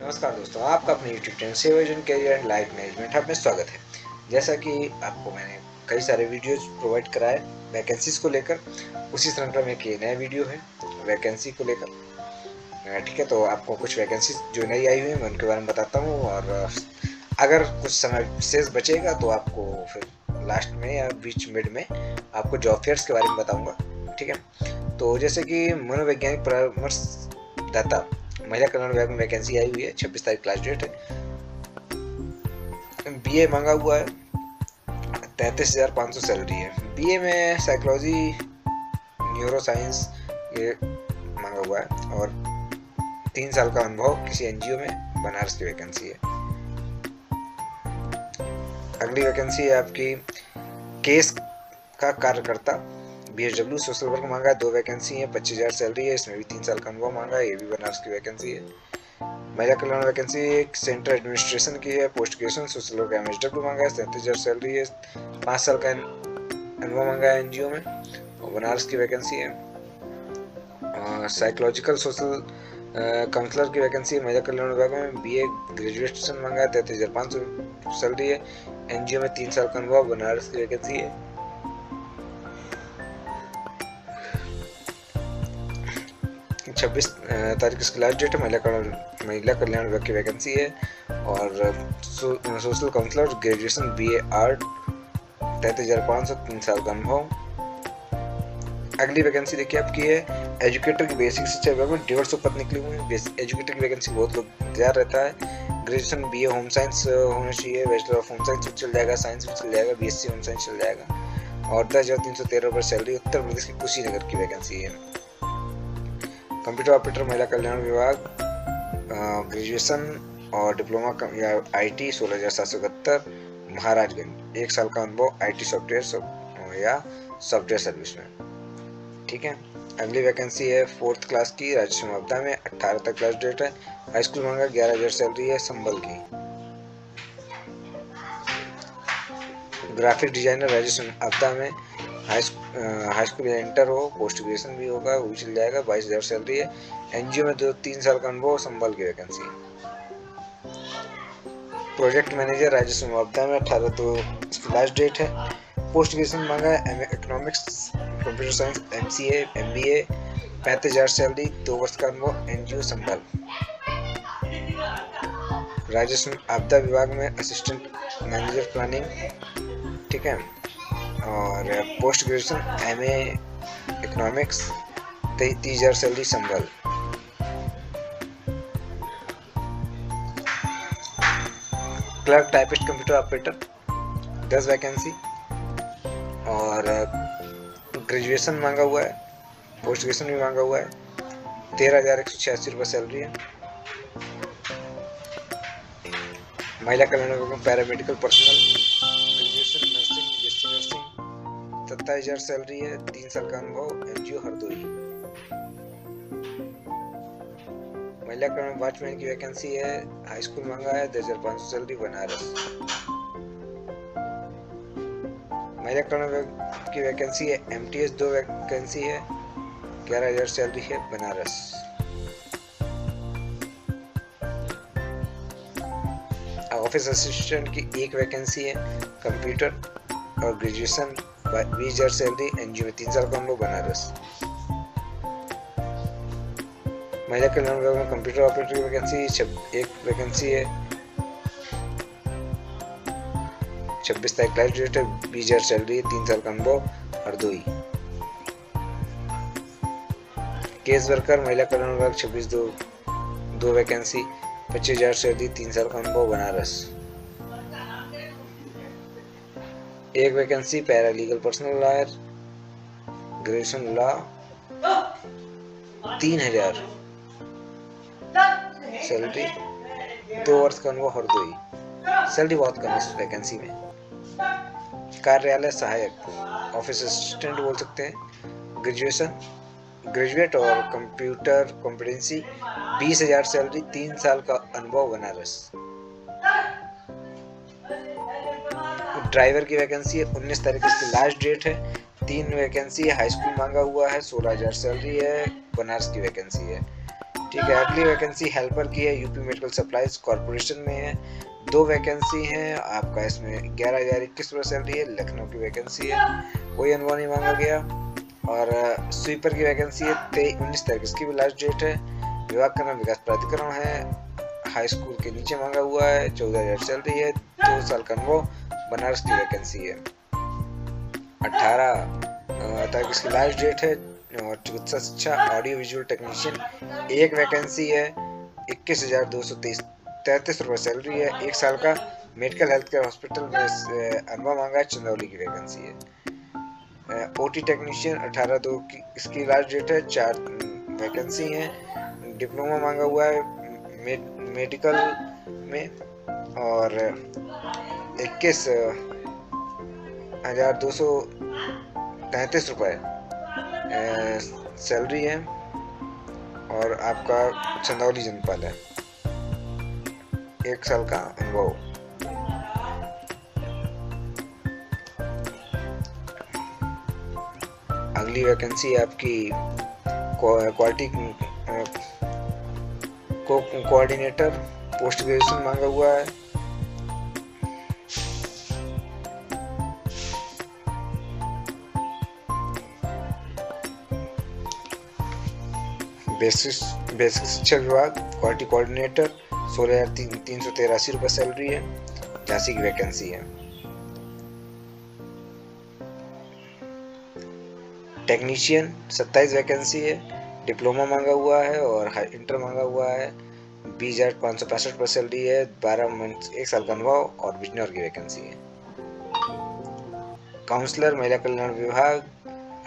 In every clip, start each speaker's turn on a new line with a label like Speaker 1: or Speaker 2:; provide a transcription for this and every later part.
Speaker 1: नमस्कार दोस्तों, आपका अपने YouTube channel save vision career and life management hub में स्वागत है। जैसा कि आपको मैंने कई सारे वीडियोज प्रोवाइड कराए वैकेंसीज को लेकर, उसी श्रृंखला में एक नया वीडियो है वैकेंसी को लेकर। ठीक है, तो आपको कुछ वैकेंसीज जो नई आई हुई है मैं उनके बारे में बताता हूँ, और अगर कुछ समय शेष बचेगा तो आपको फिर लास्ट में या बीच मिड में आपको जॉब फेयर्स के बारे में बताऊँगा। ठीक है, तो जैसे कि मनोवैज्ञानिक परामर्शदाता महिला कल्याण विभाग में वैकेंसी आई हुई है। 26 तारीख लास्ट डेट है। बीए मांगा हुआ है, 33,500 सैलरी है। बीए में साइकोलॉजी, न्यूरो साइंस ये मांगा हुआ है, और 3 साल का अनुभव किसी एनजीओ में, बनारस की वैकेंसी है। अगली वैकेंसी है आपकी केस का कार्यकर्ता, बीएचडब्ल्यू सोशल वर्क मांगा है। 2 वैकेंसी है, 25,000 सैलरी है। इसमें भी 3 साल का अनुभव मांगा है, ये भी बनारस की वैकेंसी है। महिला कल्याण वैकेंसी एक सेंटर एडमिनिस्ट्रेशन की है, post graduation social work MSW मांगा है। 37,000 सैलरी है, 5 साल का अनुभव मांगा है एनजीओ में, और बनारस की वैकेंसी है। साइकोलॉजिकल सोशल काउंसलर की वैकेंसी महिला कल्याण विभाग में, बीए ग्रेजुएशन मांगा है। 33,500 सैलरी है, एनजीओ में 3 साल का अनुभव, बनारस की वैकेंसी है। 26 तारीख इसकी लास्ट डेट है। महिला कल्याण विभाग की वैकेंसी है, और social counsellor graduation BA art, 33,500, 3 साल का अनुभव। अगली वैकेंसी देखिए आपकी है एजुकेटर की बेसिक शिक्षा विभाग में, 150 पद निकली हुई है। एजुकेटर की वैकेंसी बहुत लोग इंतजार रहता है। ग्रेजुएशन बीए होम साइंस होना चाहिए, बैचलर ऑफ होम साइंस भी चल जाएगा, साइंस भी चल जाएगा, बीएससी होम साइंस चल जाएगा, और 10,313 पर सैलरी। उत्तर प्रदेश के कुशीनगर की वैकेंसी है। कंप्यूटर ऑपरेटर महिला कल्याण विभाग, ग्रेजुएशन और डिप्लोमा या आईटी 16,771, महाराजगंज, 1 साल का अनुभव आईटी सॉफ्टवेयर या सॉफ्टवेयर सर्विस में। ठीक है, अगली वैकेंसी है 4th क्लास की, राजस्व आपदा में, 18 तक लास्ट डेट है। हाई स्कूल मांगा, 11,000 सैलरी है, संबल की। ग्राफिक डिजाइनर राजस्व आपदा में, हाई स्कूल इंटर हो, पोस्ट ग्रेजुएशन भी होगा, वो भी चल जाएगा, 22,000 सैलरी है। एनजीओ में 3 साल का अनुभव, संबल की वैकेंसी। प्रोजेक्ट मैनेजर राजस्व आपदा में, 18 तो लास्ट डेट है। पोस्ट ग्रेजुएशन मांगा है, economics, computer science, MCA, MBA, 35,000 salary, 2 वर्ष का अनुभव, एनजीओ संबल। राजस्व आपदा विभाग में असिस्टेंट मैनेजर प्लानिंग, ठीक है, और post graduation MA economics, 30,000 salary, Sambhal. Clerk typist computer operator, 10 vacancy, और ग्रेजुएशन मांगा हुआ है, पोस्ट ग्रेजुएशन भी मांगा हुआ है, 13,186 रुपये सैलरी है। महिला कल्याण विभाग में paramedical personal, graduation nursing, BSc nursing, 27,000 salary है, 3 साल का अनुभव, एनजीओ हरदोई। महिला कल्याण वॉचमैन की वैकेंसी है, हाई स्कूल मांगा है, 10,500 सैलरी, बनारस। महिला कल्याण विभाग की वैकेंसी है एमटीएस, 2 वैकेंसी है, 11,000 सैलरी है, बनारस। ऑफिस असिस्टेंट की 1 वैकेंसी है, कंप्यूटर और ग्रेजुएशन, 20,000 सैलरी, एनजीओ में 3 साल का अनुभव, बनारस। महिला कल्याण विभाग में कंप्यूटर ऑपरेटर की वैकेंसी 1 वैकेंसी है, 26 तारीख लास्ट डेट है, 20,000 सैलरी, 3 साल का अनुभव, हरदोई। केस वर्कर महिला कल्याण विभाग 26/2 वैकेंसी, 25,000 सैलरी, 3 साल का अनुभव, Banaras. 1 vacancy paralegal personal lawyer, graduation law, 3,000 salary, 2 वर्ष का अनुभव, हरदोई। सैलरी बहुत कम है इस वैकेंसी में। कार्यालय सहायक, ऑफिस असिस्टेंट बोल सकते हैं, ग्रेजुएट और कंप्यूटर कॉम्पिटेंसी, 20,000 सैलरी, 3 साल का अनुभव, बनारस। ड्राइवर की वैकेंसी है, 19 तारीख इसकी लास्ट डेट है, 3 वैकेंसी है, हाई स्कूल मांगा हुआ है, 16,000 सैलरी है, बनारस की वैकेंसी है। ठीक है। अगली वैकेंसी हेल्पर की है, यूपी मेडिकल सप्लाईज कॉरपोरेशन में है। 2 वैकेंसी हैं आपका, इसमें 11,021 रुपये सैलरी है। लखनऊ की वैकेंसी है, कोई अनुभव नहीं मांगा गया। और स्वीपर की वैकेंसी है 19 तारीख, इसकी भी लास्ट डेट है। विभाग का नाम विकास प्राधिकरण है, हाई स्कूल के नीचे मांगा हुआ है। 14,000 सैलरी है, 2 साल का अनुभव। बनारस की वैकेंसी है। 18 तारीख इसकी लास्ट डेट है। और चिकित्सा शिक्षा ऑडियो विजुअल टेक्नीशियन 1 वैकेंसी है, 21,233 रुपये सैलरी है। 1 साल का मेडिकल हेल्थ केयर हॉस्पिटल में अनुभव मांगा है। चंदौली की वैकेंसी है। ओटी टेक्नीशियन 18/2 की इसकी लास्ट डेट है। 4 वैकेंसी है। डिप्लोमा मांगा हुआ है मेडिकल में। और 21,233 रुपये सैलरी है। और आपका चंदौली जनपद है। 1 साल का अनुभव। अगली वैकेंसी आपकी क्वालिटी कोऑर्डिनेटर, पोस्ट ग्रेजुएशन मांगा हुआ है। बेसिक शिक्षा विभाग क्वालिटी कोऑर्डिनेटर 16,383 रुपये सैलरी है। झांसी की वैकेंसी है। टेक्नीशियन 27 वैकेंसी है। डिप्लोमा मांगा हुआ है और इंटर मांगा हुआ है। 20,565 रुपये सैलरी है। 12 मंथ 1 साल का अनुभव। और बिजनौर की वैकेंसी है। काउंसलर महिला कल्याण विभाग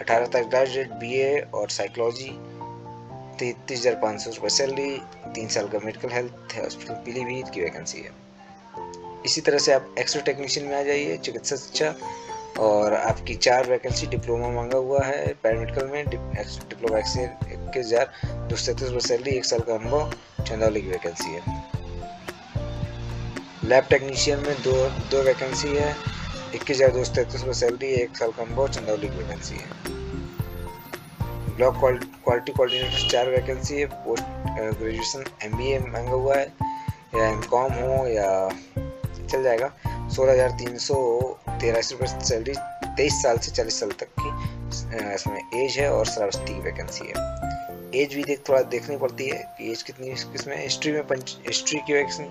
Speaker 1: 18 तारीख लास्ट डेट, BA और साइकोलॉजी 33,500 रुपये सैलरी। 3 साल का मेडिकल हेल्थ हॉस्पिटल पीलीभीत की वैकेंसी है। इसी तरह से आप एक्सरे टेक्नीशियन में आ जाइए, चिकित्सा शिक्षा। और आपकी 4 वैकेंसी डिप्लोमा मांगा हुआ है पैरामेडिकल में। डिप्लोमा एक्सरे 21,233 रुपये सैलरी, 1 साल का अनुभव। चंदौली की वैकेंसी है। लैब टेक्नीशियन में दो वैकेंसी है, 21,233 रुपये सैलरी, 1 साल का अनुभव। चंदौली की वैकेंसी है। ब्लॉक क्वालिटी कोऑर्डिनेटर 4 वैकेंसी है। पोस्ट ग्रेजुएशन MBA मांगा हुआ है, या MCOM हो या चल जाएगा। 16,383 रुपये सैलरी, 23 साल से 40 साल तक की इसमें एज है। और श्रावस्ती की वैकेंसी है। एज भी थोड़ा देखनी पड़ती है कि एज कितनी किसमें। हिस्ट्री में हिस्ट्री की वैकेंसी,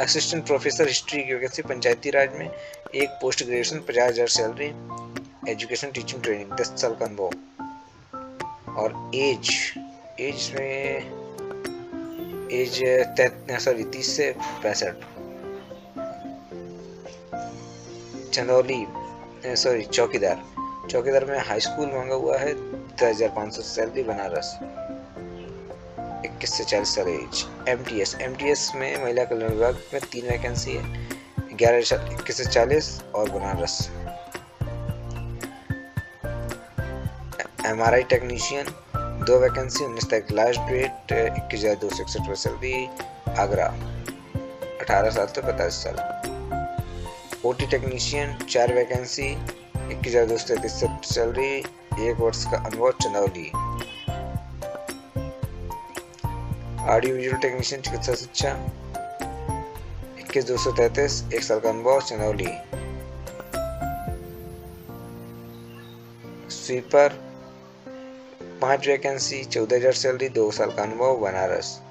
Speaker 1: असिस्टेंट प्रोफेसर हिस्ट्री की वैकेंसी पंचायती राज में। 1 post graduation 50,000 salary. Education teaching training 10 साल का अनुभव। और एज में 30 से 65। चंदौली चौकीदार में हाई स्कूल मांगा हुआ है। 10,500 सैलरी। बनारस 21 से 40 साल एज। MTS में महिला कल्याण विभाग में 3 वैकेंसी है, 21 से 40 और बनारस। MRI टेक्नीशियन 2 वैकेंसी, 19 तारीख लास्ट डेट, 21,261 रुपये सैलरी, आगरा 18 साल से 45 साल। OT टेक्नीशियन 4 वैकेंसी, 21,233 सैलरी, 1 वर्ष का अनुभव। चंदौली। ऑडियो विजुअल टेक्नीशियन चिकित्सा शिक्षा 21,233, 1 साल का अनुभव। चंदौली। स्वीपर 5 वैकेंसी, 14,000 सैलरी, 2 साल का अनुभव। Banaras.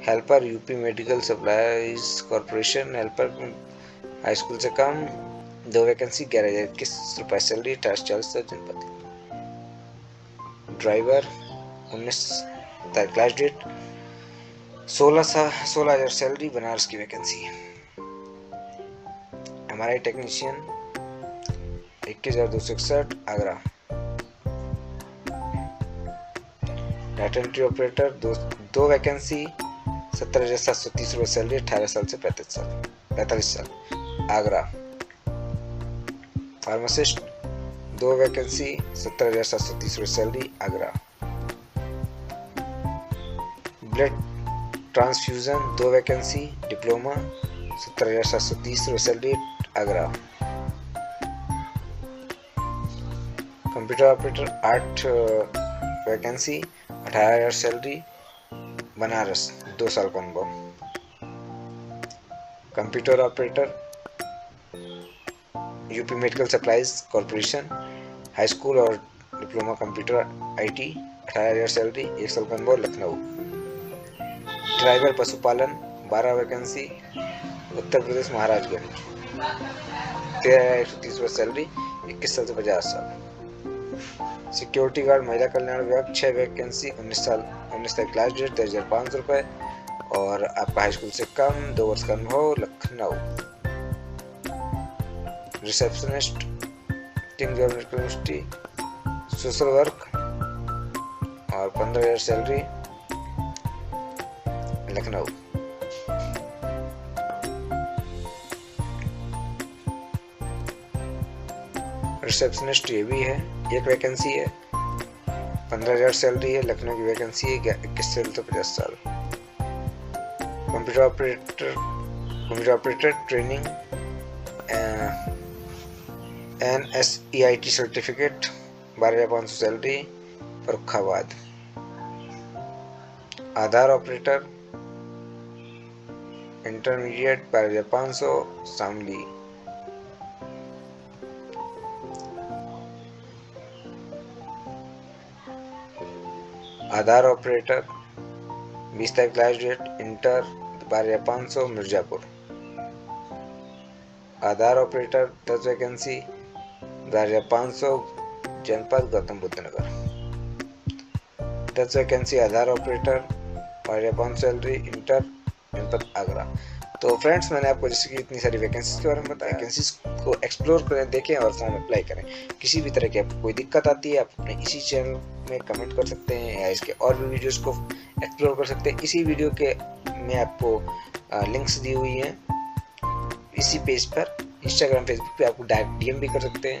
Speaker 1: Helper UP medical supplies corporation, helper high school से कम, 2 वैकेंसी, 11,021 रुपये सैलरी, 40 जनपद। ड्राइवर 19 तारीख लास्ट डेट, 16,000 सैलरी, बनारस की वैकेंसी है। MRI technician 21,261, Agra. Data entry operator 2 vacancy, 17,730 रुपये सैलरी, 18 साल से 45 साल, आगरा। फार्मासिस्ट 2 वैकेंसी, 17,730 रुपये salary, Agra. Blood transfusion 2 vacancy, diploma 17,730 रुपये salary, Agra. Computer operator 8 vacancy, 18,000 salary, Banaras, 2 साल का अनुभव। Computer operator, UP medical supplies corporation, high school और डिप्लोमा कंप्यूटर IT, 18,000 सैलरी, 1 साल का अनुभव, लखनऊ। ड्राइवर पशुपालन, 12 वैकेंसी, उत्तर प्रदेश, महाराजगंज, 13,130 सैलरी, 21 साल से 50 साल। सिक्योरिटी गार्ड, महिला कल्याण विभाग, 6 वैकेंसी, 19 तक क्लास डेट, 23,500 रुपये और आपका हाई स्कूल से कम, 2 वर्ष का अनुभव, Lucknow. Receptionist, king government university, social work और 15,000 सैलरी, लखनऊ। रिसेप्शनिस्ट ये भी है, 1 वैकेंसी है, 15,000 सैलरी है, लखनऊ की वैकेंसी है, 21 से 50 साल। Computer operator training, NSEIT certificate, 12,500 salary, Farrukhabad. Aadhaar operator intermediate, 12,500, Shamli. Aadhaar operator, 20 तक class date, inter, 12,500, Mirzapur. Aadhaar operator 10 vacancy, 12,500, जनपद Gautam Buddh Nagar. 10 vacancy Aadhaar operator, 12,500 salary, inter, जनपद आगरा। तो फ्रेंड्स, मैंने आपको जैसे कि इतनी सारी वैकेंसीज के बारे में बताया, वैकेंसीज को एक्सप्लोर करें, देखें और फॉर्म अप्लाई करें। किसी भी तरह की आपको कोई दिक्कत आती है, आप अपने इसी चैनल में कमेंट कर सकते हैं या इसके और भी वीडियोस को एक्सप्लोर कर सकते हैं। इसी वीडियो के में आपको लिंक्स दी हुई हैं इसी पेज पर। इंस्टाग्राम, फेसबुक पे आपको डायरेक्ट DM भी कर सकते हैं।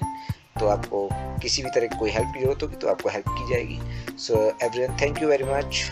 Speaker 1: तो आपको किसी भी तरह की कोई हेल्प की जरूरत होगी तो आपको हेल्प की जाएगी। So everyone, thank you very much.